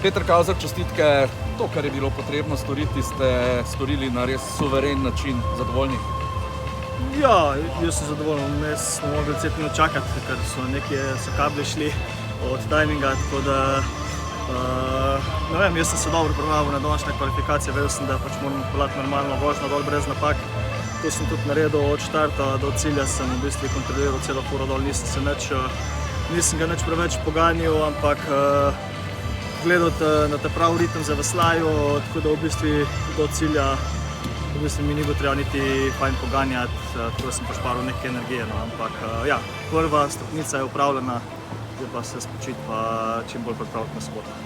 Peter Kavzak, čestitke. To, kar je bilo potrebno storiti, ste storili na res suveren način. Zadovoljni? Ja, jaz sem zadovoljen. Mes smo mogli 10 minut čakati, ker so kabli šli od tajminga, tako da ne vem, jaz sem se dobro pripravil na današnje kvalifikacije, vedel sem, da pač moram pelati normalno vožnjo dol brez napak. To sem tudi naredil od štarta do cilja, sem v bistvu kontroliral celo furo dol, nisem ga nič preveč poganjal, ampak gledati na ta prav ritem za veslaju, tako da v bistvu do cilja mi ni bilo treba niti fajn poganjati, tako da sem pošparil nekaj energije, no, ampak ja, prva stopnica je upravljena, zdaj pa se spočiti pa čim bolj pripraviti na soboto.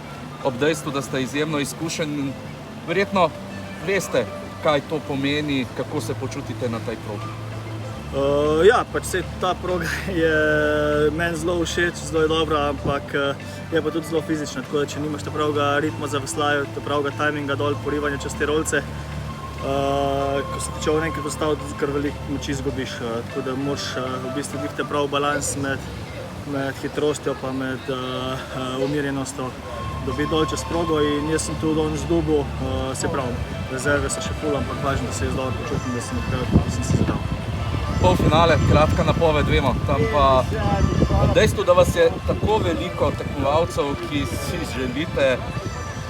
Ob dejstvu, da ste izjemno izkušeni, verjetno veste, kaj to pomeni, kako se počutite na tej progi. Ja, pač ta proga je meni zelo všeč, zelo je dobra, ampak je pa tudi zelo fizična, tako da če nimaš ta pravega ritma za veslaju, ta pravega tajminga dol, porivanja čez te rolce, ko se ti čovek enkrat ustavi, kar veliko moči izgubiš, tako da moraš v bistvu biti prav balans med hitrostjo pa med umirjenostjo, dobiti dol čez progo in jaz sem tu danes dobil, se pravi, rezerve so še ful, ampak važno, da se jaz dobro počutim, da sem napravil, kako sem se zadal. Polfinale, kratka napoved, vemo, tam pa ob dejstvu, da vas je tako veliko tekmovalcev, ki si želite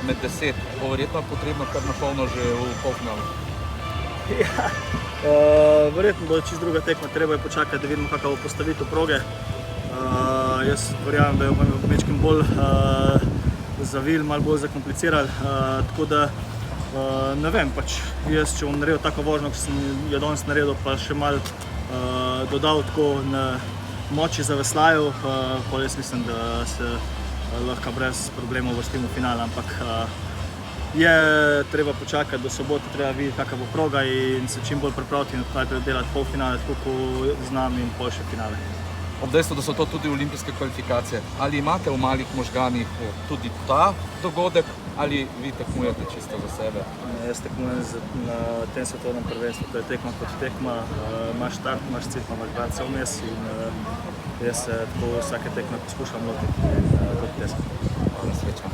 med 10, bo verjetno potrebno kar na polno že v polfinalu. Ja, verjetno bo čisto druga tekma, treba je počakati, da vidimo, kakva bo postavitev proge. Jaz verjamem, da jo bomo majčkeno bolj zavili, malo bolj zakomplicirali, tako da ne vem, pač jaz, če bom naredil tako vožnjo, kot sem jo danes naredil, pa še malo dodal tako na moči za veslaju, pa jaz mislim, da se lahko brez problemov uvrstim v finale, ampak je treba počakati do sobote, treba videti, kakva bo proga in se čim bolj pripraviti in najprej delati polfinale, tako kot znam in pol še finale. Ob dejstvu, da so to tudi olimpijske kvalifikacije, ali imate v malih možganih tudi ta dogodek, ali vi tekmujete čisto za sebe? Jaz tekmujem na tem svetovnem prvenstvu, to je tekma kot tekma, imaš štart, imaš cilj, pa imaš brance vmes in jaz se tako vsake tekme poskušam lotiti in kot pesem. Hvala, srečno.